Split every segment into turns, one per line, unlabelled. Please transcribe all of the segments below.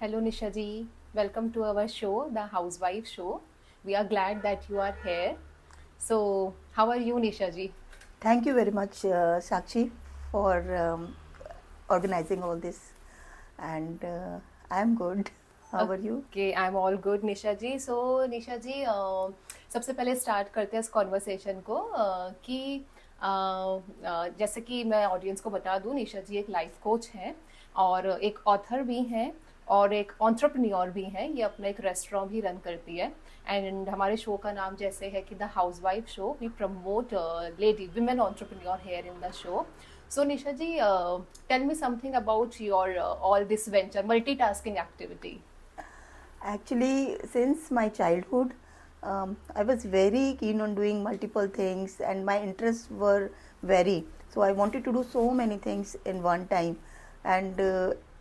Hello, Nisha ji. Welcome to our show, the Housewife Show. We are glad that you are here. So, how are you, Nisha ji?
Thank you very much, Sakshi, for organizing all this. And I'm good. How are you?
Okay, I'm all good, Nisha ji. So, निशा जी, सबसे पहले start करते हैं इस conversation को कि जैसे कि मैं ऑडियंस को बता दूं, निशा जी एक लाइफ कोच हैं और एक ऑथर भी हैं और एक एंटरप्रेन्योर भी हैं. ये अपना एक रेस्टोरेंट भी रन करती है. एंड हमारे शो का नाम जैसे है कि the housewife show. We promote lady women entrepreneur here in the show. So Nisha ji, tell me something about your all this venture, multitasking activity.
Actually, since my childhood, I was very keen on doing multiple things, and my interests were varied. So I wanted to do so many things in one time. And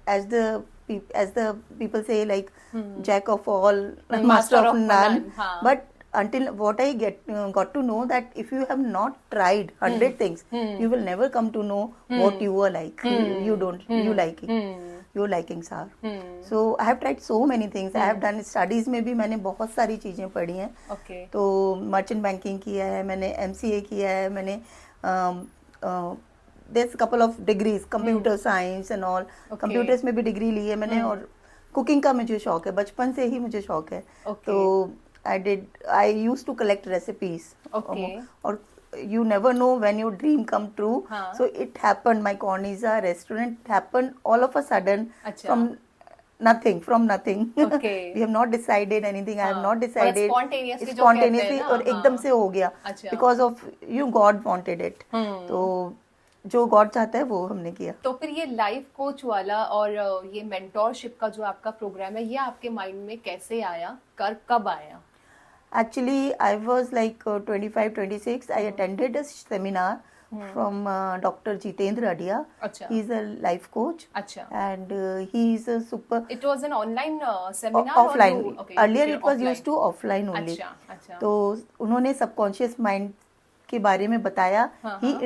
as the people say, like jack of all, master of none.
हाँ.
But until what I got to know that if you have not tried 100 things, you will never come to know what you are like. You like it. Your likings are. So I have tried so many things. I have done studies में भी मैंने बहुत सारी चीजें पढ़ी हैं.
Okay.
तो merchant banking किया है मैंने, MCA किया है मैंने, there's a couple of degrees, computer science and all.
Okay.
Computers में भी डिग्री ली है मैंने. और कुकिंग का मुझे शौक है, बचपन से ही मुझे शौक है.
Okay.
तो I used to collect recipes.
Okay.
और you never know when your dream come true.
हाँ.
So it happened. My Cornisa restaurant happened all of a sudden.
अच्छा.
From nothing.
Okay.
We have not decided anything. I have
हाँ.
not decided.
Spontaneously जो कहते हैं ना,
और एकदम से हो गया.
अच्छा.
Because of God wanted it. तो जो गॉड चाहता है वो हमने किया.
तो फिर ये लाइफ कोच वाला और ये मेंटोरशिप का जो आपका प्रोग्राम है, ये आपके माइंड में कैसे आया, कब आया?
Actually, I was like 25, 26. I attended a seminar from Dr. Jitendra Adia.
अच्छा.
He's a life coach.
अच्छा.
And he's a super...
It was an online seminar?
offline.
Or okay,
Earlier
okay,
it was
offline.
used to offline only.
अच्छा, अच्छा.
तो उन्होंने subconscious mind के बारे में बताया.
हाँ,
He
हाँ.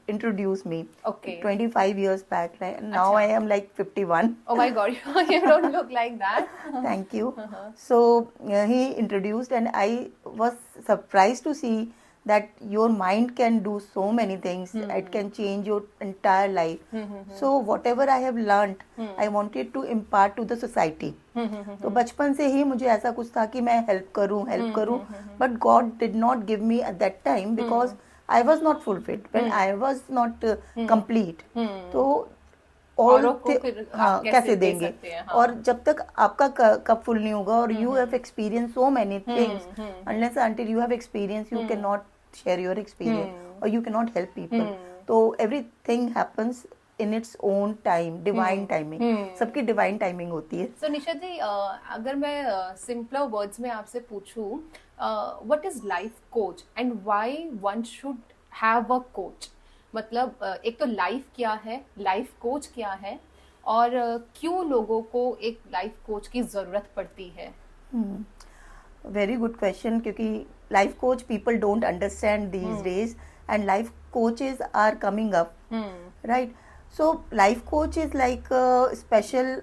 introduced me.
Okay.
25 years back. Right? Now
अच्छा.
I am like 51.
Oh my God, you don't look like that.
Thank you. So he introduced, and I was surprised to see that your mind can do so many things. It can change your entire life. So whatever I have learned, I wanted to impart to the society. तो बचपन से ही मुझे ऐसा कुछ था कि मैं help करूं. But God did not give me at that time because I was not fulfilled. When I was not complete. तो
औरों को फिर
हाँ,
आप
कैसे
दे
देंगे.
सकते हैं, हाँ.
और जब तक आपका कप फुल नहीं होगा और you have experienced so many things, unless until you have experience you cannot share your experience or you cannot help people. तो everything happens in its own time, divine timing. सबकी divine timing होती है.
So निशा जी, अगर मैं simpler words में आपसे पूछूं, what is life coach and why one should have a coach? मतलब एक तो लाइफ क्या है, लाइफ कोच क्या है, और क्यों लोगों को एक लाइफ कोच की जरूरत पड़ती है?
Very good question, क्योंकि life coach people don't understand these days, and life coaches are coming up, right? So life coach is like a special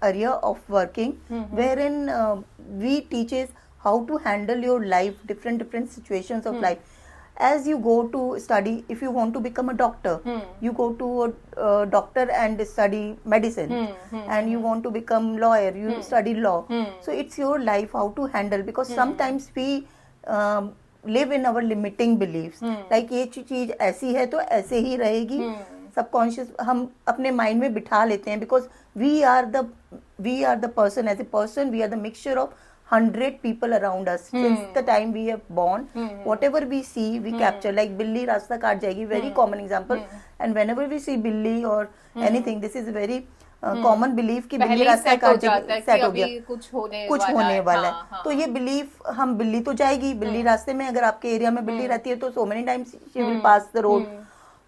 area of working wherein we teaches how to handle your life, different situations of life. As you go to study, if you want to become a doctor, you go to a doctor and study medicine. And you want to become lawyer, you study law. So it's your life how to handle, because sometimes we live in our limiting beliefs. Like ये चीज ऐसी है तो ऐसे ही रहेगी. Subconscious हम अपने mind में बिठा लेते हैं, because we are the person. As a person, we are the mixture of 100 people around us. Since the time we are born, whatever we see, we capture. Like बिल्ली रास्ता काट जाएगी, very common example. And whenever we see बिल्ली or anything, this is a very common belief कि बिल्ली रास्ता काट जाएगी, सेट हो गया,
कुछ होने
वाला है.
हाँ.
तो ये बिलीफ, हम बिल्ली तो जाएगी, बिल्ली रास्ते में, अगर आपके एरिया में बिल्ली रहती है तो so many times she will pass the road.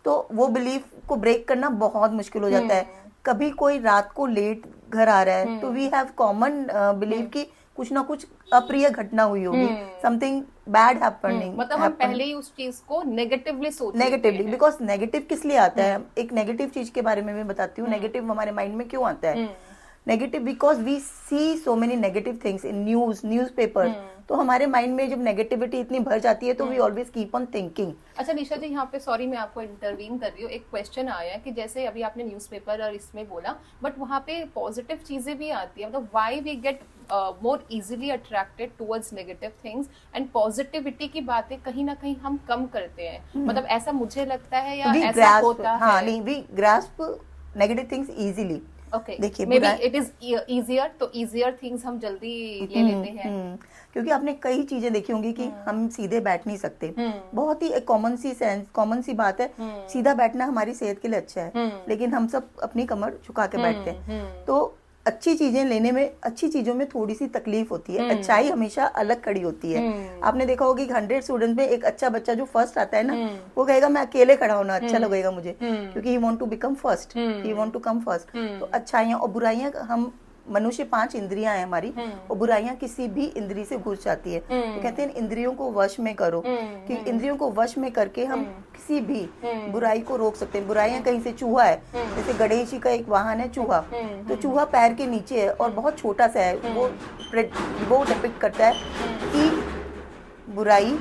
तो वो बिलीफ को ब्रेक करना बहुत मुश्किल हो जाता है. कभी कोई रात को लेट घर आ रहा है तो वी हैव कॉमन बिलीव कि कुछ ना कुछ अप्रिय घटना हुई होगी, समथिंग बैड हैपनिंग.
मतलब हम पहले ही उस चीज को नेगेटिवली सोचते हैं.
नेगेटिवली, बिकॉज नेगेटिव किस लिए आता है, एक नेगेटिव चीज के बारे में मैं बताती हूँ. नेगेटिव हमारे माइंड में क्यों आता है. Negative because we see so many negative things in newspaper, तो हमारे माइंड में जब नेगेटिविटी इतनी भर जाती है तो we always keep on thinking.
अच्छा निशा जी, यहाँ पे सॉरी मैं आपको इंटरवीन कर रही हूँ, एक क्वेश्चन आया है कि जैसे अभी आपने न्यूज़पेपर और इसमें बोला, बट वहाँ पे पॉजिटिव चीजें भी आती है, मतलब why we get more easily attracted towards negative things and positivity की बातें कहीं ना कहीं हम कम करते हैं, मतलब ऐसा मुझे लगता है या ऐसा होता है?
हाँ नहीं, we grasp negative things easily.
Okay,
देखिए
maybe it is easier, तो इजियर थिंग्स हम जल्दी ले लेते हैं.
क्योंकि आपने कई चीजें देखी होंगी कि हम सीधे बैठ नहीं सकते. बहुत ही एक कॉमन सी बात है, सीधा बैठना हमारी सेहत के लिए अच्छा है, लेकिन हम सब अपनी कमर झुका के बैठते हैं. तो अच्छी चीजें लेने में, अच्छी चीजों में थोड़ी सी तकलीफ होती है. अच्छाई हमेशा अलग खड़ी होती है. आपने देखा होगा कि 100 स्टूडेंट में एक अच्छा बच्चा जो फर्स्ट आता है ना, वो कहेगा मैं अकेले खड़ा होना अच्छा लगेगा मुझे, क्योंकि he want to become first, he want to come first. तो अच्छाइयाँ और बुराइयां, हम मनुष्य 5 इंद्रियां हैं हमारी, और बुराइयां किसी भी इंद्री से घुस जाती है. तो कहते हैं इंद्रियों को वश में करो, कि इंद्रियों को वश में करके हम किसी भी बुराई को रोक सकते हैं. बुराइयां कहीं से, चूहा है, जैसे गणेश जी का एक वाहन है चूहा, तो चूहा पैर के नीचे है और बहुत छोटा सा है, वो डिपिक्ट करता है कि बुराई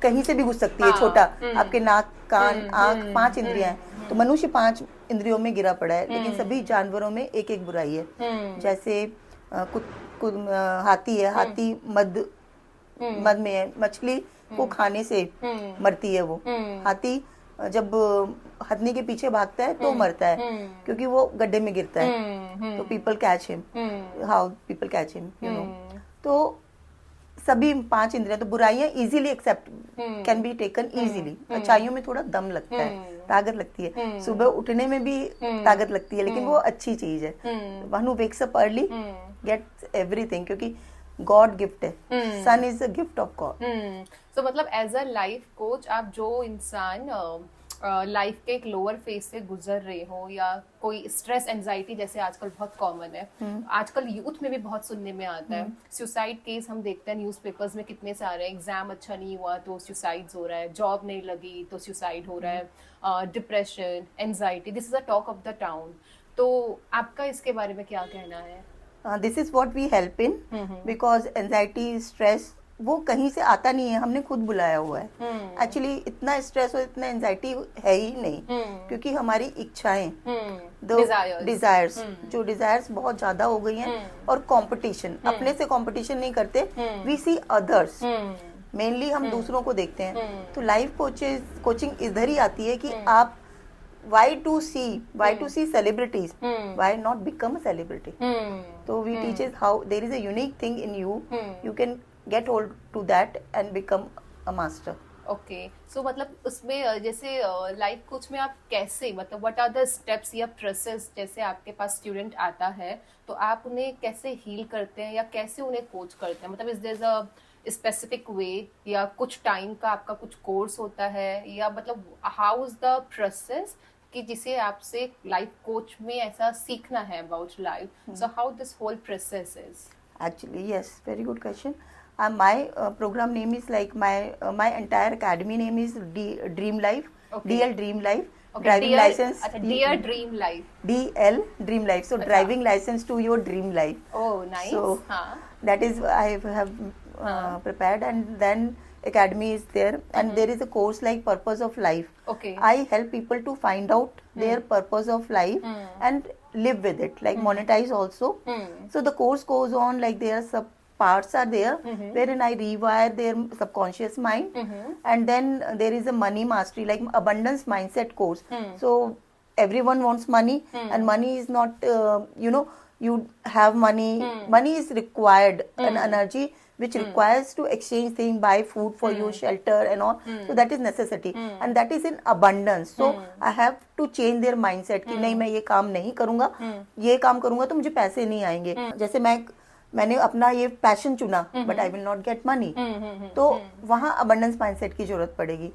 कहीं से भी घुस सकती है. छोटा, आपके नाक, कान, आंख, 5 इंद्रियां हैं, तो मनुष्य 5 इंद्रियों में गिरा पड़ा है. लेकिन सभी जानवरों में एक एक बुराई है. जैसे हाथी है, हाथी मद में है, मछली को खाने से मरती है वो. हाथी जब हथनी के पीछे भागता है तो मरता है, क्योंकि वो गड्ढे में गिरता है. तो people catch him, how people catch him, you know. तो सभी 5 इंद्रियां, तो बुराइयां easily accept can be taken easily. अच्छाइयों में थोड़ा दम लगता है, ताकत लगती है. सुबह उठने में भी ताकत लगती है, लेकिन वो अच्छी चीज है. One who wakes up early gets everything, क्योंकि गॉड गिफ्ट है. Sun is a gift of God.
तो मतलब एज अ लाइफ कोच, आप जो इंसान लाइफ के एक लोअर फेज से गुजर रहे हो, या कोई स्ट्रेस एंजाइटी जैसे आजकल बहुत कॉमन है, आजकल यूथ में भी बहुत सुनने में आता है, सुसाइड केस हम देखते हैं न्यूज़पेपर्स में कितने सारे, एग्जाम अच्छा नहीं हुआ तो सुसाइड हो रहा है, जॉब नहीं लगी तो सुसाइड हो रहा है, depression, anxiety, this is a talk of the town. तो आपका इसके बारे में क्या कहना है?
This is what we help in, because anxiety, stress वो कहीं से आता नहीं है, हमने खुद बुलाया हुआ है. एक्चुअली इतना स्ट्रेस और इतना एंजाइटी है ही नहीं, क्योंकि हमारी इच्छाएं, डिजायर्स, जो डिजायर्स बहुत ज्यादा हो गई हैं, और कंपटीशन, अपने से कंपटीशन नहीं करते, वी सी अदर्स, मेनली हम दूसरों को देखते हैं. तो लाइफ कोचिंग इधर ही आती है कि आप why to see celebrities, why not become a celebrity. So we teaches how there is a unique thing in you, you can get hold to that and become a master.
Okay, so मतलब उसमें जैसे life coach में आप कैसे, मतलब what are the steps या process, जैसे आपके पास स्टूडेंट आता है तो आप उन्हें कैसे हील करते हैं या कैसे उन्हें कोच करते हैं, मतलब is there a specific way, या कुछ टाइम का आपका कुछ कोर्स होता है, या मतलब हाउ इज द प्रोसेस कि जिसे आपसे लाइफ कोच में ऐसा सीखना है about life, so how this whole process is?
Actually, yes, very good question. My program name is like my entire academy name is Dream Life, okay. DL Dream Life, okay. Driving license.
Dear Dream Life.
DL Dream Life. So driving license to your dream life.
Oh, nice.
So that is I have prepared, and then academy is there, and there is a course like Purpose of Life.
Okay.
I help people to find out their purpose of life and live with it, like monetize also. So the course goes on, like there are some parts are there wherein I rewire their subconscious mind, and then there is a money mastery, like abundance mindset course. So everyone wants money, and money is not you have money, money is required, an energy which requires to exchange things, buy food for you, shelter and all. So that is necessity, and that is in abundance. So I have to change their mindset कि नहीं, मैं ये काम नहीं करूंगा, ये काम करूंगा तो मुझे पैसे नहीं आएंगे. जैसे मैंने अपना ये पैशन चुना, but I will not get money, तो वहाँ अबंडेंस माइंडसेट की जरूरत पड़ेगी.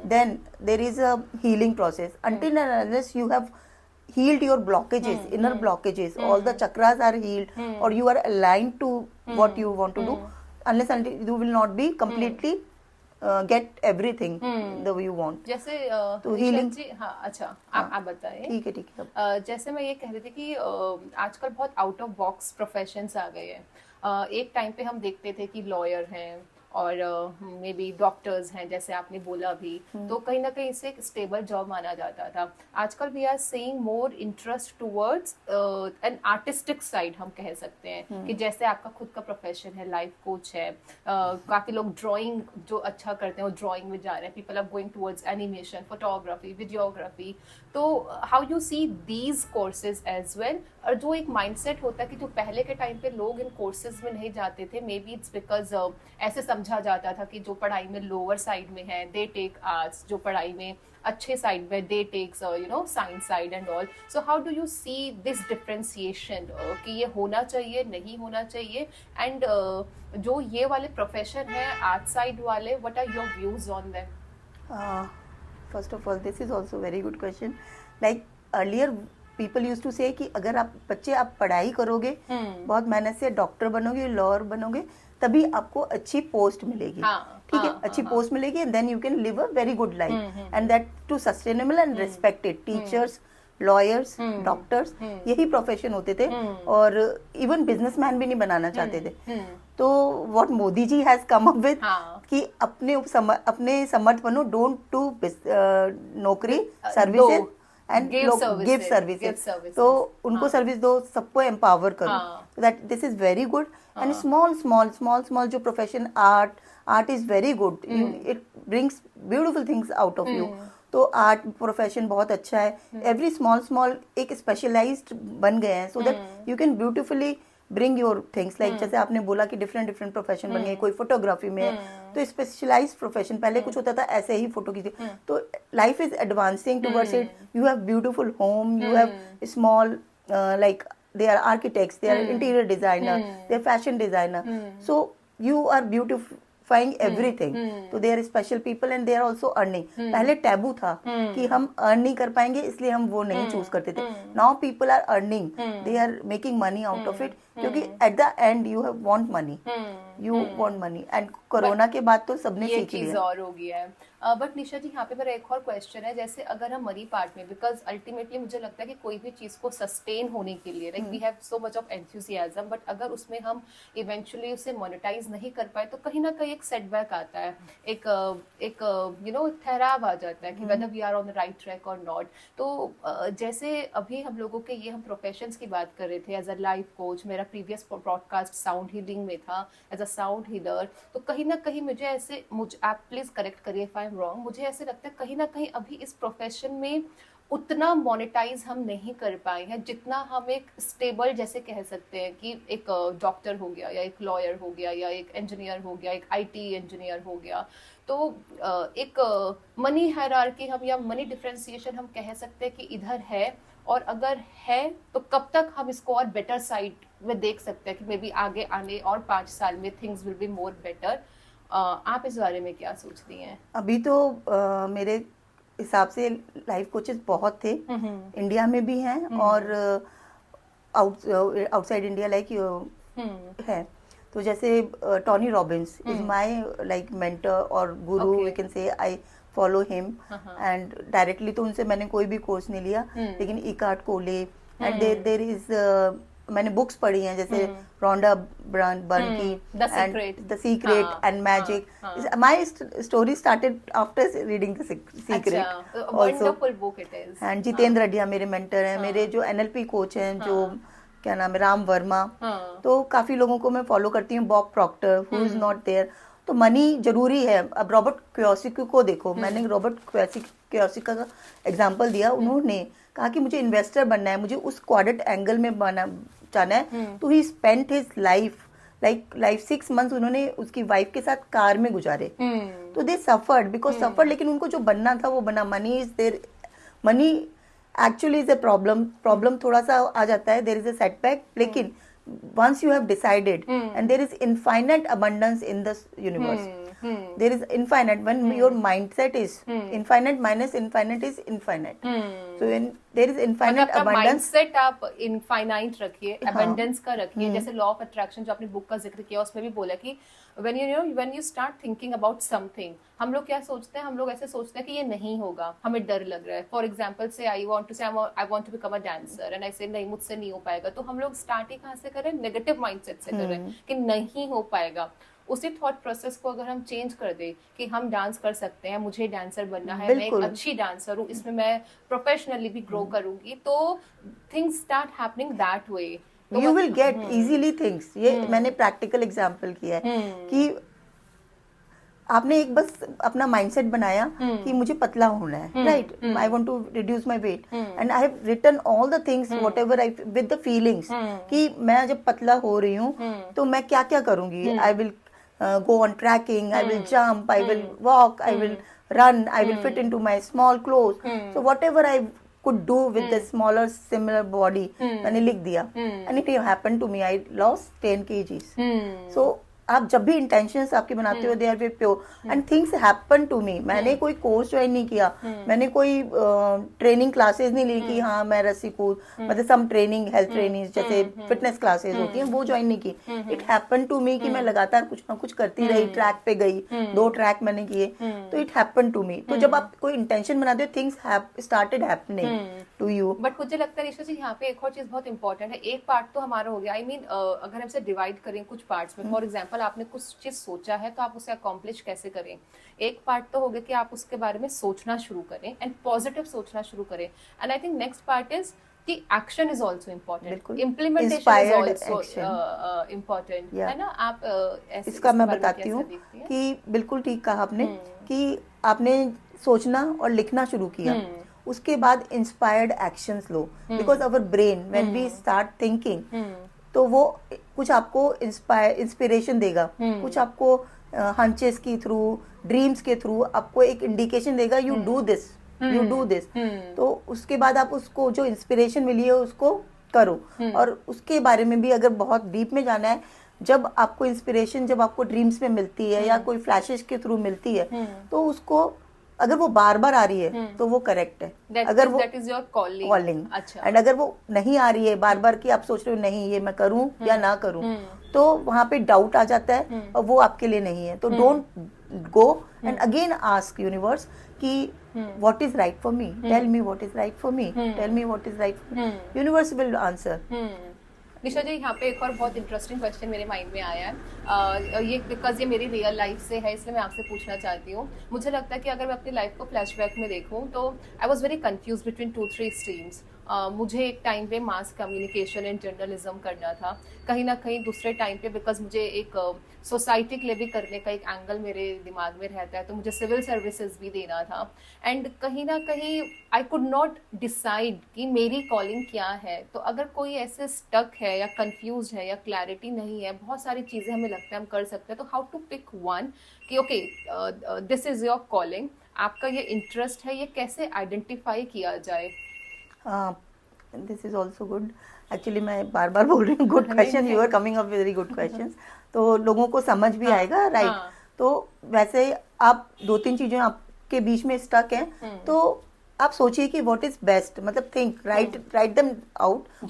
Then there is a healing process. until and unless you have healed your blockages, inner blockages, all the chakras are healed, or you are aligned to what you want to do, unless until you will not be completely get everything the way you want.
जैसे
तो
निशा
healing-
जी, हाँ अच्छा, आप बताइए।
ठीक है
जैसे मैं ये कह रही थी कि आजकल बहुत आउट ऑफ बॉक्स प्रोफेशंस आ गए हैं। एक टाइम पे हम देखते थे कि लॉयर हैं और मे बी डॉक्टर्स हैं, जैसे आपने बोला अभी, तो कहीं ना कहीं इसे एक स्टेबल जॉब माना जाता था। आजकल we are seeing more interest towards an artistic side, हम कह सकते हैं कि जैसे आपका खुद का प्रोफेशन है, लाइफ कोच है, काफी लोग ड्राइंग जो अच्छा करते हैं वो ड्राइंग में जा रहे हैं, people are going towards animation, photography, videography. तो how you see these courses as well? और जो एक माइंडसेट होता है कि जो पहले के टाइम पे लोग इन कोर्सेज में नहीं जाते थे, मे बी इट्स बिकॉज ऐसे समझा जाता था कि जो पढ़ाई में लोअर साइड में है दे टेक आर्ट्स, जो पढ़ाई में अच्छे साइड में they takes science side and all. So how do you see this differentiation कि ये होना चाहिए, नहीं होना चाहिए? एंड जो ये वाले प्रोफेशन है आर्ट साइड वाले, what are your views on them?
First of all, this is also very good question. Like earlier, people used to say कि अगर आप पढ़ाई करोगे, बहुत मेहनत से डॉक्टर बनोगे, लॉयर बनोगे, तभी आपको अच्छी पोस्ट मिलेगी। ठीक है, अच्छी पोस्ट मिलेगी, and then you can live a very good life, and that too sustainable and respected. Teachers, lawyers, doctors, यही प्रोफेशन होते थे, और इवन बिजनेसमैन भी नहीं बनाना चाहते थे। तो what Modi ji has come up with कि अपने समर्थ बनो, डोंट डू नौकरी, सर्विसेज एंड गिव सर्विसेज। तो उनको सर्विस दो, सबको एम्पावर करो। That this is very good. And small जो profession, art is very good, it brings beautiful things out of you. तो आर्ट प्रोफेशन बहुत अच्छा है। एवरी स्मॉल एक स्पेशलाइज्ड बन गए हैं, so that you can beautifully bring your things. Like जैसे आपने बोला कि डिफरेंट प्रोफेशन बन गए, कोई फोटोग्राफी में है, तो स्पेशलाइज प्रोफेशन। पहले कुछ होता था ऐसे ही फोटो खींचे। तो life is advancing towards it. You have beautiful home, you have small like they are architects, they are interior designer, they are fashion designer, so you are beautifying everything. So they are special people and they are also earning. पहले taboo था कि हम earn नहीं कर पाएंगे, इसलिए हम वो नहीं चूज करते थे। Now people are earning, they are making money out of it, क्योंकि at the end you have want money, you want money, and corona के बाद तो सबने सीख लिया।
ये चीज और हो गया है। बट निशा जी, यहाँ पे मेरा एक और क्वेश्चन है, जैसे अगर हम मनी पार्ट में, बिकॉज अल्टीमेटली मुझे लगता है कि कोई भी चीज को सस्टेन होने के लिए, like we have so much of enthusiasm, but अगर उसमें हम इवेंचुअली उसे मोनेटाइज नहीं कर पाए तो कहीं ना कहीं एक सेटबैक आता है, एक ठहराव आ जाता है कि whether we are on the right track और नॉट। तो जैसे अभी हम लोगों के ये हम प्रोफेशंस की बात कर रहे थे, एज अ लाइफ कोच, मेरा प्रीवियस ब्रॉडकास्ट साउंड हीलिंग में था एज अ साउंड हीलर, तो कहीं ना कहीं आप प्लीज करेक्ट करिए इफ आई एम रॉन्ग, मुझे ऐसे लगता है कहीं ना कहीं अभी इस प्रोफेशन में उतना मोनेटाइज हम नहीं कर पाए हैं जितना हम एक स्टेबल, जैसे कह सकते हैं कि एक डॉक्टर हो गया, या एक लॉयर हो गया, या एक इंजीनियर हो गया, एक आईटी इंजीनियर हो गया। तो एक मनी हायरार्की हम, या मनी डिफरेंशिएशन हम कह सकते हैं कि इधर है, और अगर है तो कब तक हम इसको और बेटर साइड में देख सकते हैं कि मे बी आगे आने और 5 साल में things will be more better. आप इस बारे में क्या सोचती हैं?
अभी तो मेरे हिसाब से लाइफ कोचेस बहुत थे, इंडिया में भी हैं और आउटसाइड इंडिया लाइक है। तो जैसे Tony Robbins is my like mentor और guru, we can say I follow him, and directly तो उनसे मैंने कोई भी कोर्स नहीं लिया, लेकिन Eckhart Tolle and there is मैंने बुक्स पढ़ी हैं, जैसे रोंडा बर्न की and the secret and magic. My story started after reading the secret,
wonderful book it is.
And Jitendra रेड्डिया मेरे मेंटर हैं। मेरे जो एनएलपी कोच हैं, जो क्या नाम है, राम वर्मा, तो काफी लोगों को मैं फॉलो करती हूँ, Bob Proctor who is not there. तो मनी जरूरी है। अब रॉबर्ट कियोसाकी को देखो, मैंने रॉबर्ट कियोसाकी का एग्जांपल दिया, उन्होंने कहा कि मुझे इन्वेस्टर बनना है, मुझे उस क्वाड्रेंट एंगल में जाना है, तो ही स्पेंट हिज लाइफ 6 मंथ्स उन्होंने उसकी वाइफ के साथ कार में गुजारे। तो दे सफर्ड बिकॉज सफर्ड, लेकिन उनको जो बनना था वो बना। Money is there, money actually is a problem थोड़ा सा आ जाता है, देयर इज अ सेटबैक, लेकिन once you have decided and there is infinite abundance in this universe, there is infinite when your mindset is infinite minus infinite is infinite, so when there is infinite abundance,
mindset आप infinite रखिए, abundance का रखिए। जैसे law of attraction जो आपने book का जिक्र किया उसमें भी बोला कि when you start thinking about something, हम लोग क्या सोचते हैं, हम लोग ऐसे सोचते हैं कि ये नहीं होगा, हमें डर लग रहा है। For example say I want to become a dancer and I say नहीं, मुझसे नहीं हो पाएगा, तो हम लोग स्टार्ट ही कहाँ से करें, नेगेटिव माइंडसेट से करें कि नहीं हो पाएगा। उसी थॉट प्रोसेस को अगर हम चेंज कर दे कि हम डांस कर सकते हैं, मुझे डांसर बनना है, मैं एक अच्छी डांसर हूँ, इसमें मैं प्रोफेशनली भी ग्रो करूंगी, तो things start happening that way,
you will get easily things. ये मैंने प्रैक्टिकल एग्जांपल किया है कि आपने एक बस अपना माइंडसेट बनाया कि मुझे पतला होना है, right, I want to reduce my weight, and I have written all the things whatever I with the feelings कि मैं जब पतला हो रही हूँ तो मैं क्या क्या करूंगी। I will go on trekking, I will jump, I will walk, I will run, I will fit into my small clothes, so whatever I could do with the smaller similar body, मैंने लिख दिया, and it happened to me, I lost 10 kgs. So आप जब भी intentions आपके बनाते हो, they are way pure and things happen to me. मैंने कोई कोर्स ज्वाइन नहीं किया, मैंने कोई ट्रेनिंग क्लासेस नहीं ली कि हाँ मैं रस्सी कूद, मतलब सम ट्रेनिंग, हेल्थ ट्रेनिंग जैसे फिटनेस क्लासेस होती हैं, वो ज्वाइन नहीं की। इट हैपन टू मी कि मैं लगातार कुछ ना कुछ करती रही, ट्रैक पे गई, 2 ट्रैक मैंने किए, तो इट हैपन टू मी। तो जब आप कोई इंटेंशन बनाते हो, things started happening to you.
But मुझे लगता है निशा जी यहाँ पे एक और चीज बहुत इंपॉर्टेंट है। एक पार्ट तो हमारा हो गया, आई मीन अगर हम इसे डिवाइड करें कुछ पार्ट्स में, फॉर एग्जांपल आपने कुछ चीज सोचा है तो आप उसे अकॉम्प्लिश कैसे करें। एक पार्ट तो हो गया कि आप उसके बारे में सोचना शुरू करें एंड पॉजिटिव सोचना शुरू करें, and I think next part is कि action is also important, implementation is also important, है ना। आप
इसका मैं बताती हूँ कि बिल्कुल ठीक कहा आपने कि आपने सोचना और लिखना शुरू किया, उसके बाद इंस्पायर्ड एक्शंस लो, because our brain when we start thinking तो वो कुछ आपको इंस्पिरेशन देगा, कुछ आपको हंचेस की थ्रू, ड्रीम्स के थ्रू आपको एक इंडिकेशन देगा, you do this, you do this. तो उसके बाद आप उसको जो इंस्पिरेशन मिली है उसको करो। और उसके बारे में भी अगर बहुत डीप में जाना है, जब आपको इंस्पिरेशन, जब आपको ड्रीम्स में मिलती है या कोई फ्लैशेस के थ्रू मिलती है, तो उसको अगर वो बार बार आ रही है तो वो करेक्ट है। अगर वो
that is your calling, अच्छा,
एंड अगर वो नहीं आ रही है बार बार कि आप सोच रहे हो नहीं ये मैं करूं या ना करूं, तो वहां पे डाउट आ जाता है और वो आपके लिए नहीं है। तो don't go and again ask universe कि what is right for me, tell me what is right for me, tell me what is right for me, universe will answer.
निशा जी यहाँ पे एक और बहुत इंटरेस्टिंग क्वेश्चन मेरे माइंड में आया है, ये बिकॉज ये मेरी रियल लाइफ से है, इसलिए मैं आपसे पूछना चाहती हूँ। मुझे लगता है कि अगर मैं अपनी लाइफ को फ्लैशबैक में देखूँ तो I was very confuse between 2-3 streams. मुझे एक टाइम पे मास कम्युनिकेशन एंड जर्नलिज्म करना था, कहीं ना कहीं दूसरे टाइम पे बिकॉज मुझे एक सोसाइटी के लिए भी करने का एक एंगल मेरे दिमाग में रहता है, तो मुझे सिविल सर्विसेज भी देना था, एंड कहीं ना कहीं आई कुड नॉट डिसाइड कि मेरी कॉलिंग क्या है। तो अगर कोई ऐसे स्टक है या कंफ्यूज है या क्लैरिटी नहीं है, बहुत सारी चीज़ें हमें लगता है हम कर सकते हैं, तो हाउ टू पिक वन कि okay this is your calling, आपका ये इंटरेस्ट है, ये कैसे आइडेंटिफाई किया जाए।
This is also good, actually मैं बार बार बोल रही हूँ, good question, you are coming up very good question, तो लोगों को समझ भी आएगा, राइट। तो वैसे आप 2-3 चीजें आपके बीच में स्टक हैं, तो आप सोचिए कि व्हाट इज बेस्ट, मतलब think, write them out.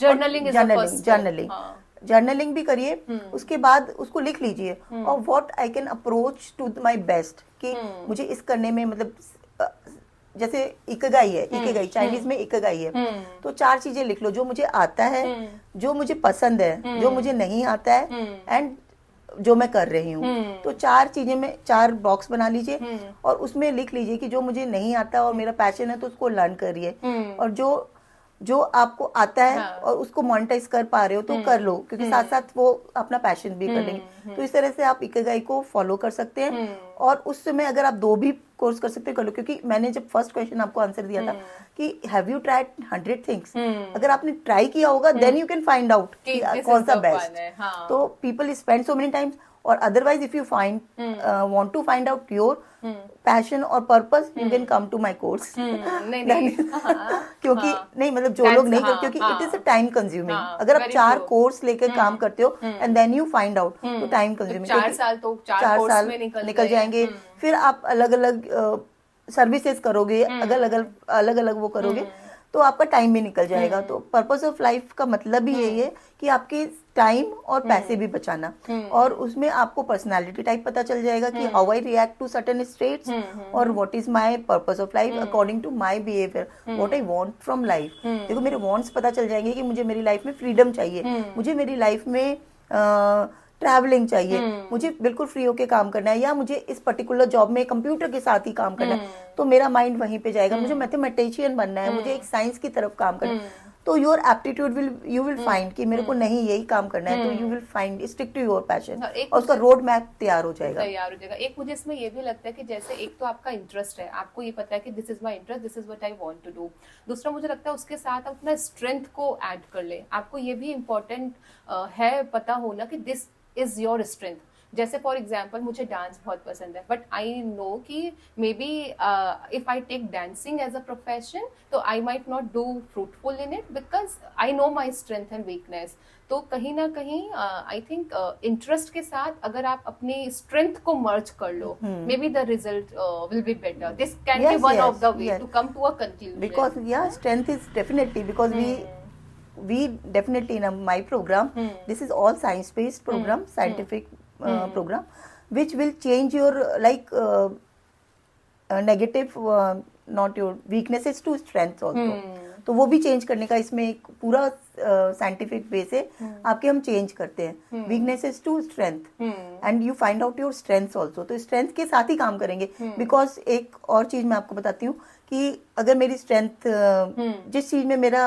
Journaling भी करिए, उसके बाद उसको लिख लीजिए, और what I can approach to my best, कि मुझे इस करने में, मतलब जैसे इकिगाई है, इकिगाई चाइनीज में इकिगाई है, तो 4 चीजें लिख लो जो मुझे आता है, जो मुझे पसंद है, जो मुझे नहीं आता है, एंड जो मैं कर रही हूँ। तो 4 चीजें में 4 बॉक्स बना लीजिए और उसमें लिख लीजिए कि जो मुझे नहीं आता और मेरा पैशन है तो उसको लर्न करिए, और जो आपको आता है और उसको मोनेटाइज कर पा रहे हो तो कर लो, क्योंकि साथ साथ वो अपना पैशन भी कर लेंगे। तो इस तरह से आप इकिगाई को फॉलो कर सकते हैं, और उस समय अगर आप 2 भी कोर्स कर सकते हैं, कर लो। क्योंकि मैंने जब फर्स्ट क्वेश्चन आपको आंसर दिया था कि हैव यू ट्राइड 100 थिंग्स, अगर आपने ट्राई किया होगा then you can find out कौन सा बेस्ट। तो people spend so many times और otherwise if you find want to find out your passion और purpose, you can come to my course.
नहीं
क्योंकि नहीं मतलब जो लोग नहीं करते, क्योंकि it is a time consuming. अगर आप 4 कोर्स लेकर काम करते हो and then you find out, तो टाइम कंज्यूमिंग।
4 साल तो 4
साल
में
निकल जाएंगे। फिर आप अलग अलग सर्विसेज करोगे, अलग अलग वो करोगे, तो आपका टाइम भी निकल जाएगा। तो पर्पस ऑफ लाइफ का मतलब ही यही है कि आपके टाइम और पैसे भी बचाना, और उसमें आपको पर्सनालिटी टाइप पता चल जाएगा कि how I react to certain states, और what is my purpose of life according to my behaviour, what I want from life. देखो मेरे वांट्स पता चल जाएंगे कि मुझे मेरी लाइफ में फ्रीडम चाहिए, मुझे मेरी लाइफ में ट्रैवलिंग चाहिए, मुझे बिल्कुल फ्री होके काम करना है, या मुझे इस पर्टिकुलर जॉब में कंप्यूटर के साथ ही काम करना है, तो मेरा माइंड वहीं पे जाएगा। मुझे मैथमेटिशियन बनना है, मुझे एक साइंस की तरफ काम करना है, तो your aptitude will you will find कि मेरे को नहीं यही काम करना है, तो you will find stick to your passion, और उसका रोड मैप तैयार हो जाएगा।
एक मुझे इसमें ये भी लगता है कि जैसे एक तो आपका इंटरेस्ट है, आपको ये पता है कि this is my interest, this is what I want to do. दूसरा मुझे लगता है उसके साथ अपना स्ट्रेंथ को ऐड कर ले। आपको ये भी इम्पोर्टेंट है पता होना कि दिस इज योर स्ट्रेंथ। जैसे फॉर एग्जाम्पल मुझे डांस बहुत पसंद है, बट आई नो कि maybe if I take dancing as a profession, तो I might not do fruitful in it, because I know my strength and weakness. तो कहीं ना कहीं आई थिंक इंटरेस्ट के साथ अगर आप अपनी स्ट्रेंथ को मर्ज कर लो, maybe the result will be better. This can be one of the way to come to a conclusion,
because yeah strength is definitely, because we definitely in my program, this is all science based program, scientific program, which will change your like negative not your weaknesses to strengths also. तो वो भी change करने का इसमें एक पूरा scientific way से आपके हम चेंज करते हैं, weaknesses to strength, and you find out your strengths also. तो स्ट्रेंथ के साथ ही काम करेंगे, बिकॉज एक और चीज मैं आपको बताती हूँ कि अगर मेरी स्ट्रेंथ जिस चीज में मेरा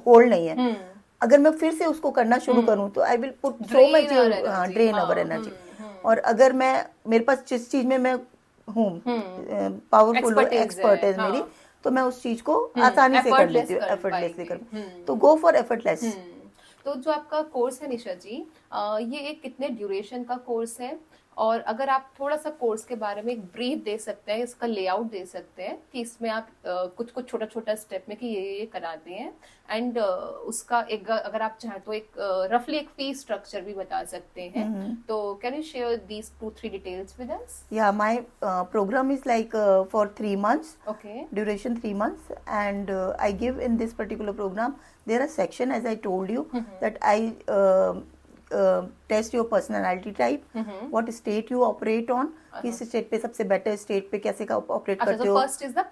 होल्ड नहीं है, अगर मैं फिर से उसको करना शुरू करूँ, तो I will put so much drain our energy. और अगर मैं मेरे पास जिस चीज में मैं हूँ पावरफुल एक्सपर्ट है मेरी, तो मैं उस चीज को आसानी से कर लेती हूँ, एफर्टलेसली कर। तो गो फॉर एफर्टलेस।
तो जो आपका कोर्स है निशा जी, ये एक कितने ड्यूरेशन का कोर्स है, और अगर आप थोड़ा सा कोर्स के बारे में एक ब्रीफ दे सकते हैं, इसका लेआउट दे सकते हैं कि इसमें आप कुछ कुछ छोटा छोटा स्टेप में कि ये कराते हैं, एंड उसका एक अगर आप चाहें तो एक रफली एक फी स्ट्रक्चर भी बता सकते हैं, तो can you share these 2-3 details with us?
Yeah my program is like for 3 months,
okay,
duration 3 months, and I give in this particular program there are section, as I told you, that I test your personality type, what state you operate on, किस state पे सबसे better state पे कैसे operate करते हो,
first is the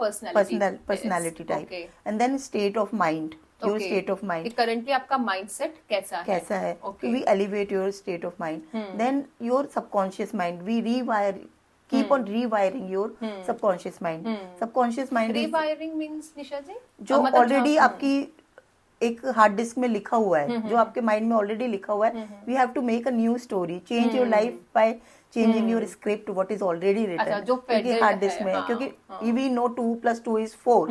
personality type, and then state of mind, your state of mind,
currently आपका mindset कैसा है,
we elevate your state of mind, then your subconscious mind, we rewire, keep on rewiring your subconscious mind. Subconscious mind
rewiring means निशा जी
जो already आपकी एक hard disk में लिखा हुआ है, जो आपके माइंड में ऑलरेडी लिखा हुआ है, we have to make a new story, change your life by changing your script, what is already written, क्योंकि हार्ड डिस्क में है, क्योंकि we know 2+2 is 4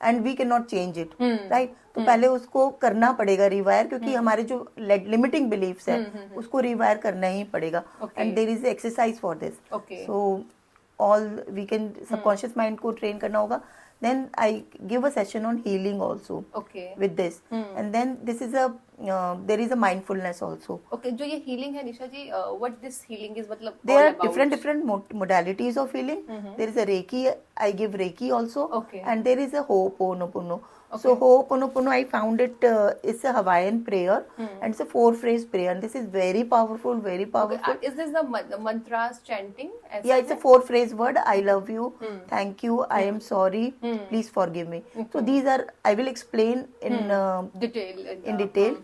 and we can not change it, right. तो पहले उसको करना पड़ेगा रिवायर, क्योंकि हमारे जो लिमिटिंग बिलीफ्स है उसको रिवायर करना ही पड़ेगा, and there is exercise for this. So all we can subconscious mind को ट्रेन करना होगा। Then I give a session on healing also, with this, and then this is a there is a mindfulness also.
Okay, जो ये healing है निशा जी, what this healing is मतलब
there are different modalities of healing. There is a Reiki, I give Reiki also, and there is a Ho'oponopono. So Ho'oponopono, I found it, it's a Hawaiian prayer, and it's a 4-phrase prayer, and this is very powerful, very powerful.
Is this the mantras chanting?
Yeah, it's a 4-phrase word. I love you, thank you, I am sorry, please forgive me. So these are, I will explain in detail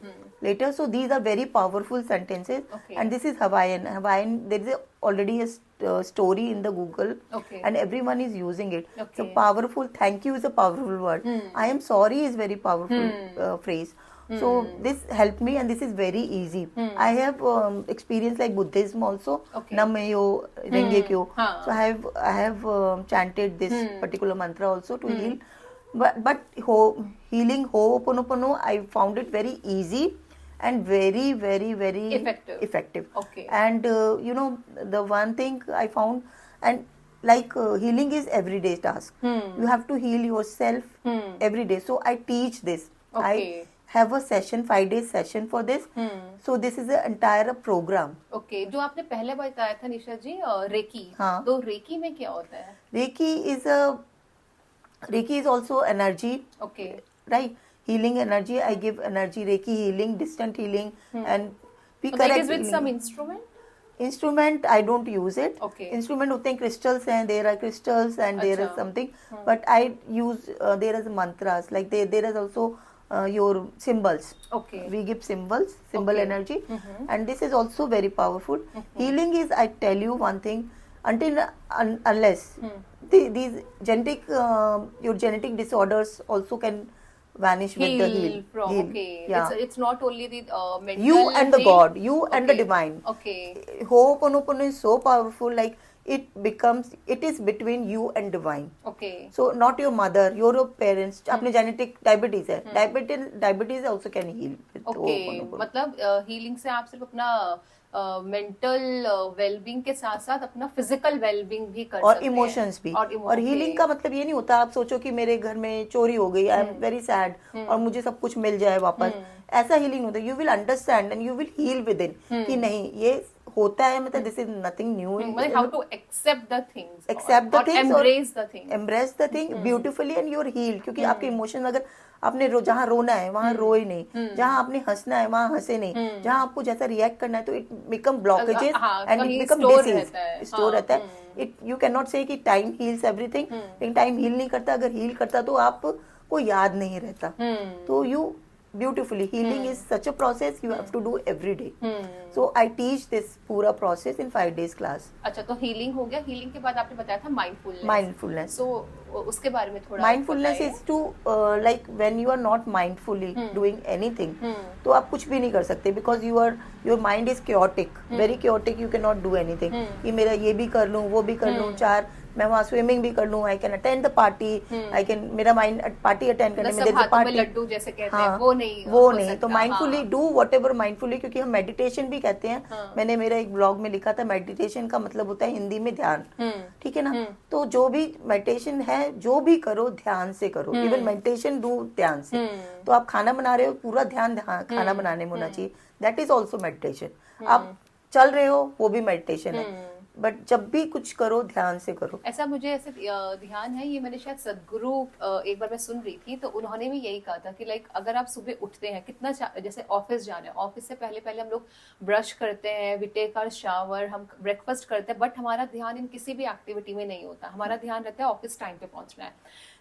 later. So these are very powerful sentences, and this is Hawaiian. There is already a story in the Google, and everyone is using it. So powerful. Thank you is a powerful word. I am sorry is very powerful phrase. So this helped me, and this is very easy. I have experience like Buddhism also. Nam-myoho Renge-kyo. So I have chanted this particular mantra also to heal. But healing Ho'oponopono, I found it very easy and very, very, very
Effective. Okay.
And you know, the one thing I found, and like healing is everyday task. You have to heal yourself every day. So I teach this.
Okay.
I have a session, 5 days session for this. So this is an entire program.
Okay. जो आपने पहले बताया था निशा जी recce,
हाँ.
तो recce में क्या होता है?
Reiki is also energy.
Okay.
Right? Healing energy. I give energy, Reiki healing, distant healing, and we
So
correct
that is with
healing.
some instrument?
Instrument I don't use it.
Okay.
Instrument होते हैं crystals हैं, there are crystals and there is
अच्छा.
something, but I use there is mantras, like there is also your symbols.
Okay.
We give symbols, symbol
Okay.
energy, and this is also very powerful. Healing is, I tell you one thing, unless these genetic your genetic disorders also can vanish with the heal.
From
Heal.
okay.
Yeah.
It's not only the mental.
You and the
thing.
God, you and the
Okay.
divine.
Okay.
Ho'oponopono is so powerful, like it is between you and divine.
Okay.
So not your mother, your parents. आपने genetic diabetes है, diabetes also can heal with
Okay.
Ho'oponopono.
मतलब healing से आप सिर्फ अपना mental wellbeing के साथ साथ अपना फिजिकल वेलबींग भी कर
और
सकते हैं
इमोशंस भी. और
okay.
हीलिंग का मतलब ये नहीं होता आप सोचो कि मेरे घर में चोरी हो गई, आई एम वेरी सैड और मुझे सब कुछ मिल जाए वापस. ऐसा हीलिंग होता है. You will understand and you will heal within कि नहीं ये होता है, मतलब दिस इज नथिंग न्यू.
मतलब how to accept the things,
accept the things,
embrace the thing
beautifully and your heal. क्योंकि आपके इमोशन अगर आपने जहाँ रोना है वहाँ रोए नहीं, जहाँ आपने हंसना है वहाँ हंसे नहीं, जहाँ आपको जैसा रिएक्ट करना है तो it become blockages and it become disease, store रहता है. इट यू कैन नॉट से कि टाइम हील्स एवरीथिंग, लेकिन टाइम हील नहीं करता. अगर हील करता तो आपको याद नहीं रहता. तो you beautifully healing is such a process you have to do every day. So I teach this पूरा process in 5 days class.
अच्छा, तो healing हो गया. healing के बाद आपने बताया था mindfulness. So उसके बारे में थोड़ा
mindfulness is to like when you are not mindfully doing anything, तो आप कुछ भी नहीं कर सकते because your mind is chaotic, very chaotic. You cannot do anything. ये मेरा ये भी कर लूँ वो भी कर लूँ, चार मैं वहाँ स्विमिंग भी कर लूँ, I can attend the party, I can, मेरा माइंड पार्टी अटेंड करने में जैसे पार्टी
लड्डू जैसे कहते
हैं,
हैं
वो नहीं. तो mindfully do what ever mindfully, क्योंकि हम मेडिटेशन भी कहते हैं. मैंने मेरा एक ब्लॉग में लिखा था मेडिटेशन का मतलब होता है हिंदी में ध्यान. ठीक है ना. तो जो भी मेडिटेशन है जो भी करो ध्यान से करो. इवन मेडिटेशन डू ध्यान से. तो आप खाना बना रहे हो पूरा ध्यान खाना बनाने में होना चाहिए. That is also meditation. आप चल रहे हो वो भी मेडिटेशन है. बट जब भी कुछ करो ध्यान से करो.
ऐसा मुझे ऐसे ध्यान है, ये मैंने शायद सदगुरु एक बार मैं सुन रही थी तो उन्होंने भी यही कहा था कि लाइक अगर आप सुबह उठते हैं कितना जैसे ऑफिस जाना है, ऑफिस से पहले हम लोग ब्रश करते हैं, वी टेक आवर शावर, हम ब्रेकफास्ट करते हैं, बट हमारा ध्यान इन किसी भी एक्टिविटी में नहीं होता. हमारा ध्यान रहता है ऑफिस टाइम पे पहुंचना है.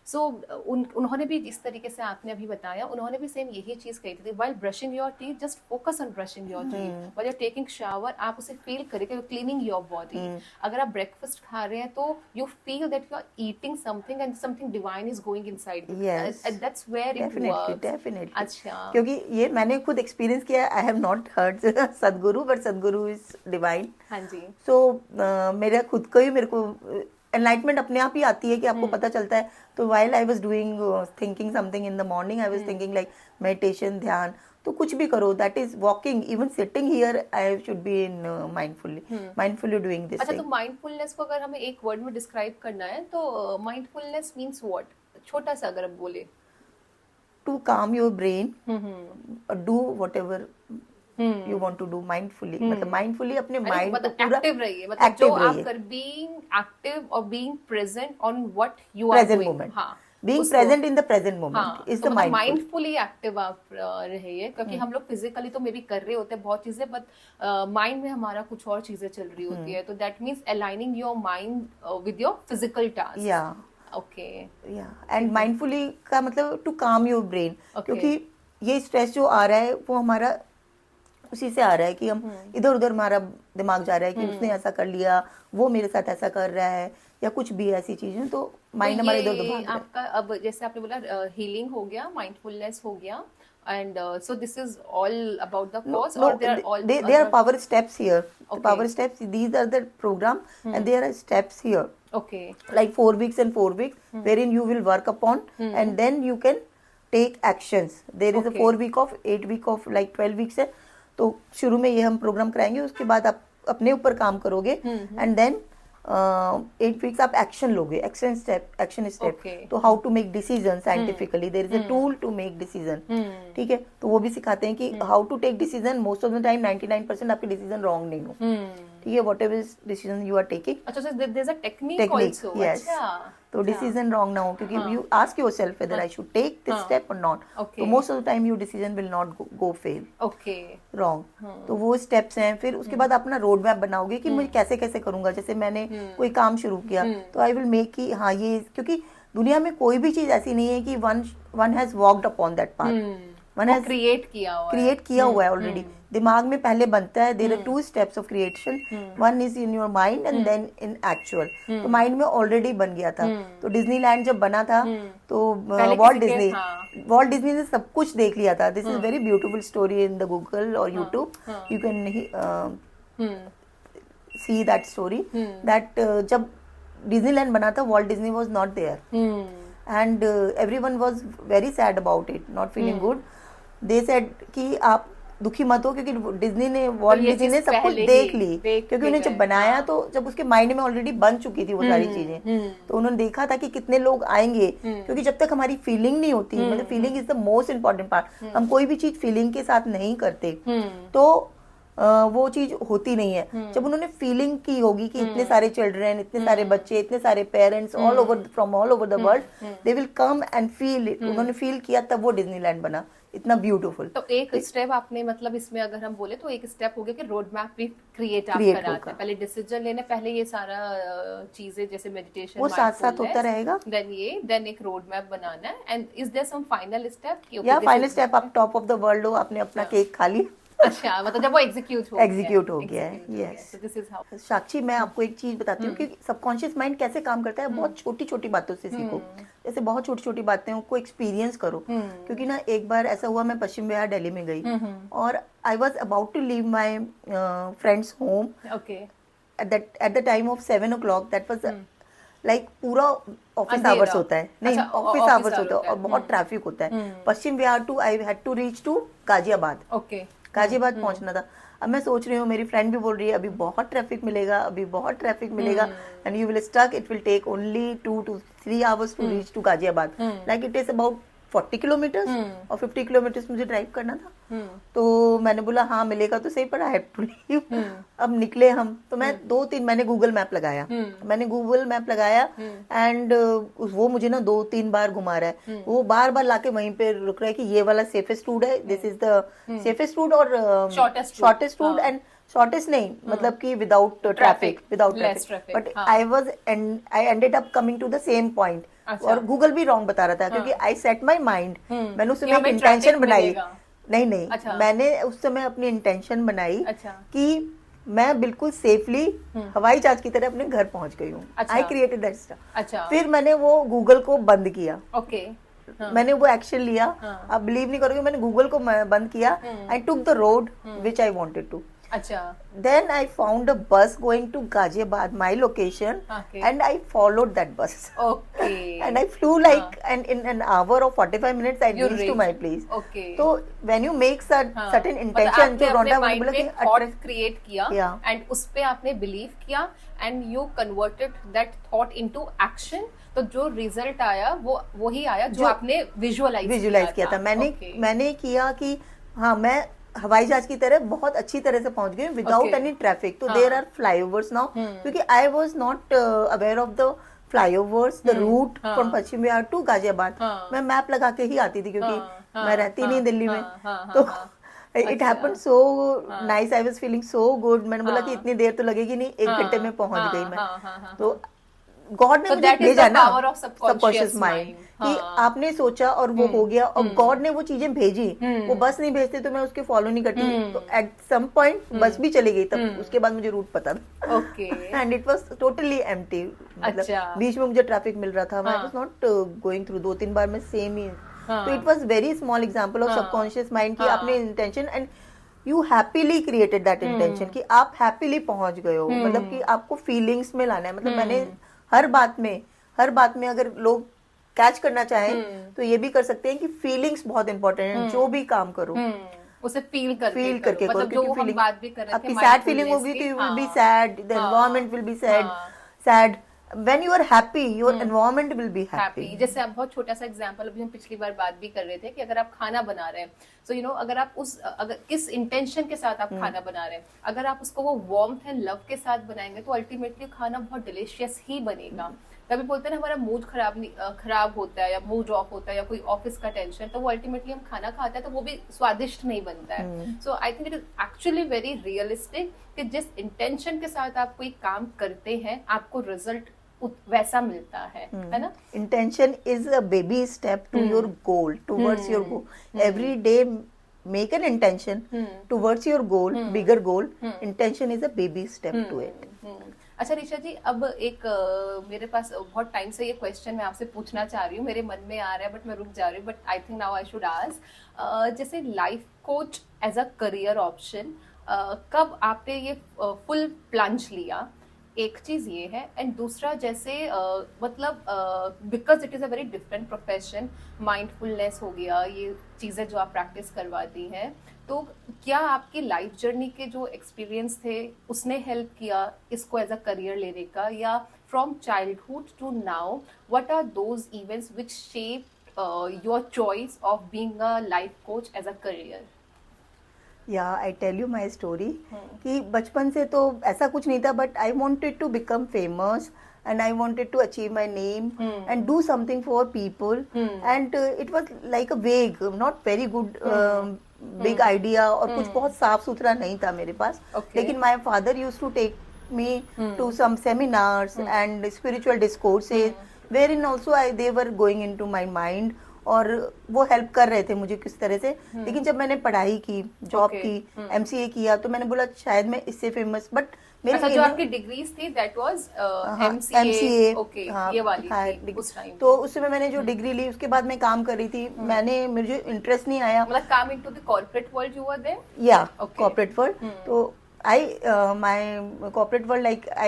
सो उन्होंने भी जिस तरीके से आपने अभी बताया, उन्होंने भी सेम यही चीज कही थी. While brushing your teeth just focus on brushing your teeth. While you taking shower आप उसे फील करें कि यू क्लीनिंग योर बॉडी. अगर आप ब्रेकफास्ट खा रहे हैं तो you feel that you are eating something and something divine is going inside you. That's where it works.
Definitely.
अच्छा,
क्योंकि ये मैंने खुद एक्सपीरियंस किया. I have not heard Sadhguru, but Sadhguru is divine.
हाँ जी.
सो मेरा खुद को ही मेरे को एनलाइटमेंट अपने आप ही आती है कि आपको पता चलता है. तो while I was doing thinking something in the morning, I was thinking like meditation, ध्यान. तो कुछ भी करो, that is walking, even sitting here I should be in mindfully doing this.
अच्छा, तो माइंडफुलनेस को अगर हमें एक वर्ड में डिस्क्राइब करना है तो माइंडफुलनेस मींस व्हाट? छोटा सा अगर आप बोले.
To calm your brain, do whatever you want to do mindfully. मतलब mindfully अपने mind को पूरा
एक्टिव रहिए. मतलब जो आप कर being active और being present on what you are
present
doing.
moment.
हाँ,
being present in the present moment is the mindful.
mindfully active आप रहिए, क्योंकि हम लोग फिजिकली तो मे बी कर रहे होते हैं बहुत चीजें, बट माइंड में हमारा कुछ और चीजें चल रही होती है. तो that means aligning your mind with your physical task.
या
ओके.
या एंड माइंडफुली का मतलब टू काम योर ब्रेन. क्योंकि ये स्ट्रेस जो आ रहा है वो हमारा उसी से आ रहा है कि हम इधर उधर हमारा दिमाग जा रहा है कि उसने ऐसा कर लिया, वो मेरे साथ ऐसा कर रहा है, या कुछ भी ऐसी चीजें. तो माइंड हमारा इधर उधर भाग रहा है.
आपका अब जैसे आपने बोला हीलिंग हो गया, माइंडफुलनेस हो गया, and so this is all about the course.
No,
or there are all
there are power steps here.
Okay.
Power steps, these are the program and there are steps here.
Okay.
Like 4 weeks and 4 weeks wherein you will work upon and then you can take actions. There is a 4 week off, 8 week off, like 12 weeks है. तो शुरू में ये हम programme कराएंगे, उसके बाद आप अपने ऊपर काम करोगे एंड देन 8 वीक्स आप एक्शन लोगे, एक्शन स्टेप. तो how to make decision scientifically, there is a tool to make decision. ठीक है, तो वो भी सिखाते हैं कि how to take decision. Most of the time 99% आपके डिसीजन रॉन्ग नहीं हो. ठीक है, whatever decision you are taking.
अच्छा, so there's a technique also.
Yes. तो डिसीजन रॉन्ग ना हो, क्योंकि you ask yourself whether I should take this step और नॉट. तो most of the time your decision will not go fail.
Okay,
wrong. तो वो steps हैं. फिर उसके बाद अपना रोड मैप बनाओगे कि मैं कैसे कैसे करूंगा. जैसे मैंने कोई काम शुरू किया तो आई विल मेक कि हाँ ये, क्योंकि दुनिया में कोई भी चीज ऐसी नहीं है कि one has walked upon that path. One has create किया हुआ है ऑलरेडी. दिमाग में पहले बनता है. There are 2 steps of creation. One is in your mind and then in actual. तो माइंड में ऑलरेडी बन गया था. तो डिज्नीलैंड जब बना था तो वॉल्ट डिज्नी ने सब कुछ देख लिया था. This is very beautiful story in the Google और YouTube. You can see that story. That जब डिज्नीलैंड बना था, Walt Disney was not there and everyone was very sad about it, not feeling good. They said कि आप दुखी मत हो, क्योंकि डिज्नी ने, वॉल्ट डिज्नी ने सब कुछ देख ली. क्योंकि उन्हें जब बनाया तो जब उसके माइंड में ऑलरेडी बन चुकी थी वो सारी चीजें. तो उन्होंने देखा था कि कितने लोग आएंगे. क्योंकि जब तक हमारी फीलिंग नहीं होती, मतलब feeling is the most important part. हम कोई भी चीज फीलिंग के साथ नहीं करते तो वो चीज होती नहीं है. जब उन्होंने फीलिंग की होगी कि इतने सारे चिल्ड्रन, इतने सारे बच्चे, इतने सारे parents all over, from all over the world, they will come and feel it. उन्होंने फील किया, तब वो डिज्नीलैंड बना. इतना ब्यूटीफुल.
तो एक स्टेप आपने, मतलब इसमें अगर हम बोले तो एक स्टेप हो गया कि रोड मैप भी क्रिएट आप कराते हैं. पहले डिसीजन लेने, पहले ये सारा चीजें जैसे मेडिटेशन
वो साथ साथ होता रहेगा.
देन एक रोड मैप बनाना है. And is there some final step?
या फाइनल स्टेप, आप टॉप ऑफ द वर्ल्ड हो, आपने अपना केक खा ली.
अच्छा, मतलब जब वो एग्जीक्यूट हो गया है.
यस. साक्षी, मैं आपको एक चीज बताती हूँ कि सबकॉन्शियस माइंड कैसे काम करता है. बहुत छोटी छोटी बातों से सीखो. जैसे बहुत छोटी छोटी बातें को एक्सपीरियंस करो. क्योंकि ना एक बार ऐसा हुआ, मैं पश्चिम बिहार दिल्ली में गई और I was about to leave my friends home at the time of 7 o'clock. That was like पूरा ऑफिस आवर्स होता है. नहीं, ऑफिस आवर्स होता है और बहुत ट्रैफिक होता है. Paschim Vihar to I had to reach to Ghaziabad. Ghaziabad पहुंचना था. अब मैं सोच रही हूँ, मेरी फ्रेंड भी बोल रही है अभी बहुत ट्रैफिक मिलेगा, अभी बहुत ट्रैफिक मिलेगा, and you will stuck, it will take only 2 to 3 hours to reach to Ghaziabad. Like it is about 40 kilometres और 50 किलोमीटर्स मुझे ड्राइव करना था. तो मैंने बोला हाँ मिलेगा तो सही, पर आई हैव टू लीव. अब निकले हम, तो मैं 2-3 मैंने गूगल मैप लगाया. एंड वो मुझे ना 2-3 बार घुमा रहा है. वो बार बार लाके वहीं पे रुक रहा है कि ये वाला सेफेस्ट रूट है, this is the safest route और शॉर्टेस्ट रूट. एंड शॉर्टेस्ट नहीं, मतलब कि without traffic. But I ended up coming to the same point. और गूगल भी रॉन्ग बता रहा था. क्योंकि आई सेट माई माइंड, मैंने उस समय एक इंटेंशन बनाई. नहीं, मैंने उस समय अपनी इंटेंशन बनाई कि मैं बिल्कुल सेफली हवाई जहाज की तरह अपने घर पहुंच गई हूँ. I created that stuff. फिर मैंने वो गूगल को बंद किया. मैंने वो एक्शन लिया. आप बिलीव नहीं करोगे, मैंने गूगल को बंद किया. I took the road which I wanted to. Then I found a bus going to Ghaziabad, my location, and I followed that bus. And I flew like, and in an hour or 45 minutes I reached to my place. So when you make certain intention, जो रोंडा मैंने बोला कि
thought create किया, and उस पे आपने believe किया, and you converted that thought into action. तो जो रिजल्ट आया वो वही आया जो आपने विजुअलाइज किया था.
मैंने किया कि हाँ मैं हवाई जहाज की तरह बहुत अच्छी तरह से पहुंच गई विदाउट एनी ट्रैफिक. तो देयर आर फ्लाईओवर्स नाउ, क्योंकि I was not aware of the flyovers, the route from Paschim Vihar to Ghaziabad. मैं मैप लगा के ही आती थी, क्योंकि मैं रहती नहीं दिल्ली में. तो it happened so nice, I was feeling so good. मैंने बोला कि इतनी देर तो लगेगी नहीं, 1 घंटे में पहुंच गई मैं. तो गॉड ने मुझे भेजा ना, सबकॉन्शियस माइंड, कि आपने सोचा और वो हो गया. और गॉड ने वो चीजें भेजी. वो बस नहीं भेजते तो मैं उसके फॉलो नहीं करती. तो एट सम पॉइंट बस भी चली गई, तब उसके बाद मुझे रूट पता था. And it was totally empty. मतलब बीच में मुझे ट्रैफिक मिल रहा था. आई वाज नॉट गोइंग थ्रू. 2-3 बार मैं सेम ही. तो it was very small example of subconscious mind की आपने intention and you happily created that intention, कि आप हैप्पीली पहुंच गए हो. मतलब कि आपको फीलिंग्स में लाना है. मतलब मैंने हर बात में अगर लोग कैच करना चाहें तो ये भी कर सकते हैं कि फीलिंग्स बहुत इंपॉर्टेंट है, जो भी काम करो
उसे फील करके
करो,
मतलब जो हम बात भी कर रहे थे
आपकी सैड फीलिंग होगी तो you will be sad, the environment will be sad when you are happy your environment will be happy.
जैसे आप बहुत छोटा सा एग्जांपल अभी हम पिछली बार बात भी कर रहे थे कि अगर आप खाना बना रहे हैं सो यू नो अगर आप अगर किस इंटेंशन के साथ आप खाना बना रहे हैं, अगर आप उसको वो वार्मथ एंड लव के साथ बनाएंगे तो अल्टीमेटली खाना बहुत डिलीशियस ही बनेगा. कभी बोलते हैं ना हमारा मूड खराब होता है या मूड ऑफ होता है या कोई ऑफिस का टेंशन, तो वो अल्टीमेटली हम खाना खाते हैं तो वो भी स्वादिष्ट नहीं बनता है. So I think it is actually very realistic कि जिस इंटेंशन के साथ आप कोई काम करते हैं आपको रिजल्ट वैसा मिलता है ना.
Intention is a baby step to your goal, towards your goal. Every day make an intention towards your goal, bigger goal. Intention is a baby step to it.
अच्छा ऋचा जी, अब एक मेरे पास बहुत टाइम से ये क्वेश्चन मैं आपसे पूछना चाह रही हूँ, मेरे मन में आ रहा है बट मैं रुक जा रही हूँ, but I think now I should ask. जैसे life coach as a career option कब आपने ये फुल प्लंज लिया, एक चीज ये है. एंड दूसरा जैसे मतलब because it is a very different profession, mindfulness हो गया, ये चीजें जो आप प्रैक्टिस करवाती हैं, तो क्या आपकी लाइफ जर्नी के जो एक्सपीरियंस थे उसने हेल्प किया इसको एज अ करियर लेने का, या from childhood to now what are those events which shape your choice of being a life coach as a career?
Yeah I tell you my story कि बचपन से तो ऐसा कुछ नहीं था, but I wanted to become famous and I wanted to achieve my name and do something for people, and it was like a vague, not very good big idea, और कुछ बहुत साफ सुथरा नहीं था मेरे पास. लेकिन my father used to take me to some seminars and spiritual discourses wherein also they were going into my mind, और वो हेल्प कर रहे थे मुझे किस तरह से. लेकिन जब मैंने पढ़ाई की, जॉब की, MCA किया, तो मैंने बोला शायद मैं इससे फेमस, बट
अच्छा, जो आपकी डिग्रीज थी दैट वाज MCA. ओके, ये वाली थी उस टाइम.
तो उस समय मैंने जो डिग्री ली उसके बाद मैं काम कर रही थी. मैंने मुझे इंटरेस्ट नहीं आया,
मतलब काम into the corporate world you were there.
या कॉर्पोरेट वर्ल्ड. तो my corporate world, like I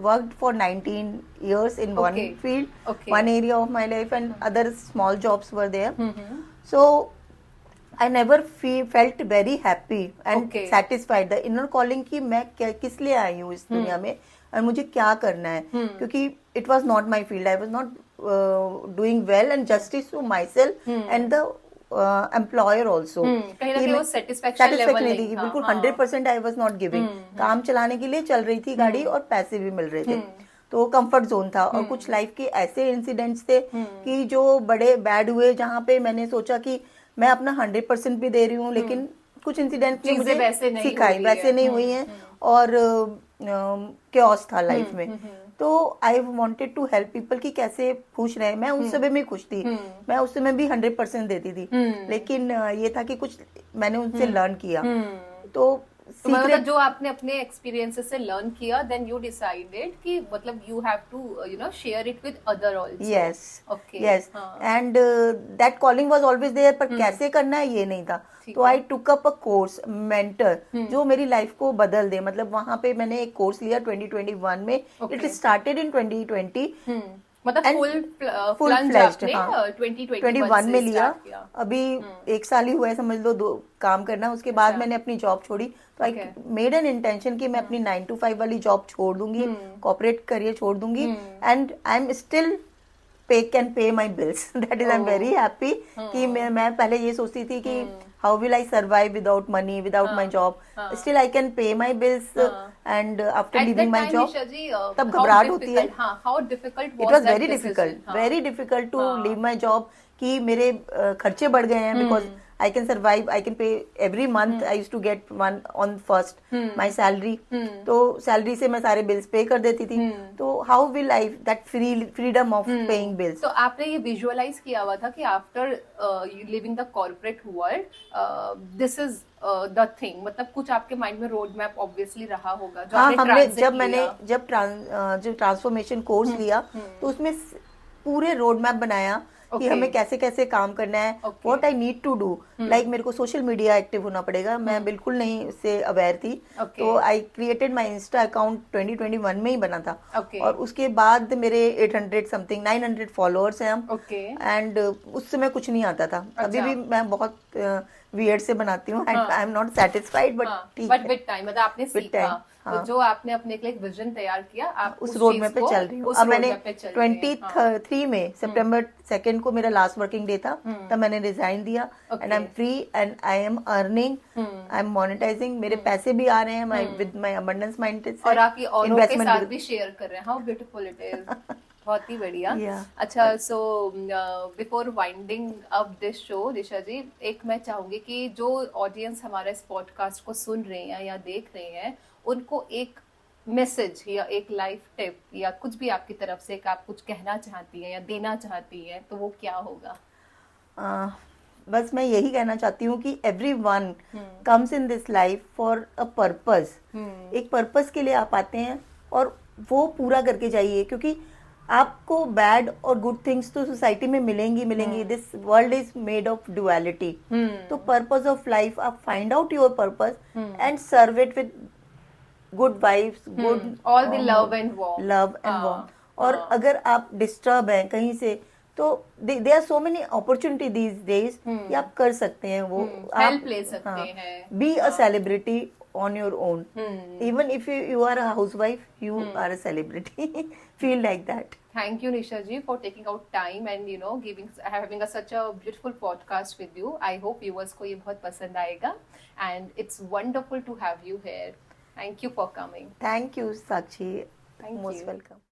worked for 19 years in one field, one area of my life, and other small jobs were there. So I never felt very happy and satisfied. The inner calling कि मैं किस लिए आई हूँ इस दुनिया में और मुझे क्या करना है, क्योंकि it was not my field. I was not doing well and justice to myself and the employer also.
कहीं ना कहीं वो satisfaction level
नहीं थी बिल्कुल. 100% I was not giving. काम चलाने के लिए चल रही थी गाड़ी और पैसे भी मिल रहे थे, तो कंफर्ट जोन था. और कुछ लाइफ के ऐसे इंसिडेंट्स थे कि जो बड़े बैड हुए, जहाँ पे मैंने सोचा कि मैं अपना 100% भी दे रही हूँ, लेकिन कुछ इंसिडेंट मुझे सिखाई वैसे नहीं हुई हैं, और chaos था लाइफ में. तो I wanted to help people कि कैसे खुश रहे. मैं उस समय भी खुश थी, मैं उस समय भी 100% देती थी, लेकिन ये था कि कुछ मैंने उनसे लर्न किया. तो
मतलब जो आपने अपने एक्सपीरियंसेस से लर्न किया, देन यू डिसाइडेड कि मतलब you have to you know share it with other also.
Yes, yes, and that calling was always there, पर कैसे करना है ये नहीं था. तो I took up a course, mentor, जो मेरी लाइफ को बदल दे. मतलब वहां पे मैंने एक कोर्स लिया 2021 में. इट स्टार्टेड इन 2020,
मतलब
फुल फ्लेज्ड
2021
में लिया. अभी एक साल ही हुआ है समझ लो, 2 काम करना. उसके बाद मैंने अपनी जॉब छोड़ी. तो आई मेड एन इंटेंशन कि मैं अपनी 9 to 5 वाली जॉब छोड़ दूंगी, कॉर्पोरेट करियर छोड़ दूंगी, and I am still can pay my bills. That is I am very happy कि मैं पहले ये सोचती थी कि how will I survive without money, without my job. Still I can pay my bills, and after living my job तब घबराहट होती है. It was very difficult to leave my job कि मेरे खर्चे बढ़ गए हैं. Because I can survive, I can pay every month. I used to get one on first my salary. तो सैलरी से मैं सारे बिल्स पे कर देती थी. तो how will I that freedom of paying bills?
तो आपने ये विजुअलाइज किया हुआ था कि after living the corporate world this is the thing, मतलब कुछ आपके माइंड में रोड मैप ऑब्वियसली रहा होगा जो
हमने जब ट्रांसफॉर्मेशन कोर्स लिया तो उसमें पूरे रोड मैप बनाया कि
Okay.
हमें कैसे कैसे काम करना है,
Okay.
What I need to do. Like मेरे को सोशल मीडिया एक्टिव होना पड़ेगा, मैं बिल्कुल नहीं उससे अवेयर थी।
Okay.
तो I created my Insta account 2021 में ही बना था।
Okay.
और उसके बाद मेरे 800 समथिंग 900 फॉलोअर्स हैं हम।
Okay.
एंड उस समय कुछ नहीं आता था। अभी
अच्छा।
भी मैं बहुत वियर्ड से बनाती हूँ and I am not satisfied, but ठीक
बट
है।
विद टाइम मतलब आपने
With
सीखा।
time,
तो
हाँ।
जो आपने अपने के लिए एक विजन तैयार किया, आप
उस
उस
रोड
चीज
मैप पे
को
चल रही हूँ।
उस
अब
रोड
मैंने
मैप पे चल रही हैं। हाँ।
23 में सितंबर 2 को मेरा लास्ट वर्किंग डे था, तब मैंने रिजाइन दिया and I M free and I am earning, I am monetising, मेरे पैसे भी आ रहे हैं my with my abundance mindset
और आप ये औरों के साथ भी शेयर कर रहे हैं। How beautiful it is. बहुत ही बढ़िया।
Yeah.
अच्छा, so before winding up this show Nisha ji, एक मैं चाहूंगी कि जो ऑडियंस हमारे इस पॉडकास्ट को सुन रहे हैं या देख रहे हैं, उनको एक मैसेज या एक लाइफ टिप या कुछ भी आपकी तरफ से आप कुछ कहना चाहती हैं या देना चाहती हैं, तो वो क्या होगा?
बस मैं यही कहना चाहती हूँ कि everyone comes in this life for a purpose। एक पर्पस के लिए आप आते हैं और वो पूरा करके जाइए, क्योंकि आपको बैड और गुड थिंग्स तो सोसाइटी में मिलेंगी मिलेंगी। This world is made of duality. तो पर्पस ऑफ लाइफ, आप find out your purpose and serve it with good vibes, good
All the love and warmth.
Love and
हाँ,
warm. और अगर आप डिस्टर्ब हैं कहीं से, तो they are so many opportunity these days कि आप कर सकते हैं वो।
हेल्प ले सकते हैं।
Be a celebrity on your own. Even if you are a housewife, you are a celebrity. Feel like that.
Thank you, Nisha ji, for taking out time and having such a beautiful podcast with you. I hope viewers को ये बहुत पसंद आएगा and it's wonderful to have you here. Thank you for coming.
Thank you, Sakshi.
Thank
Most
you.
welcome.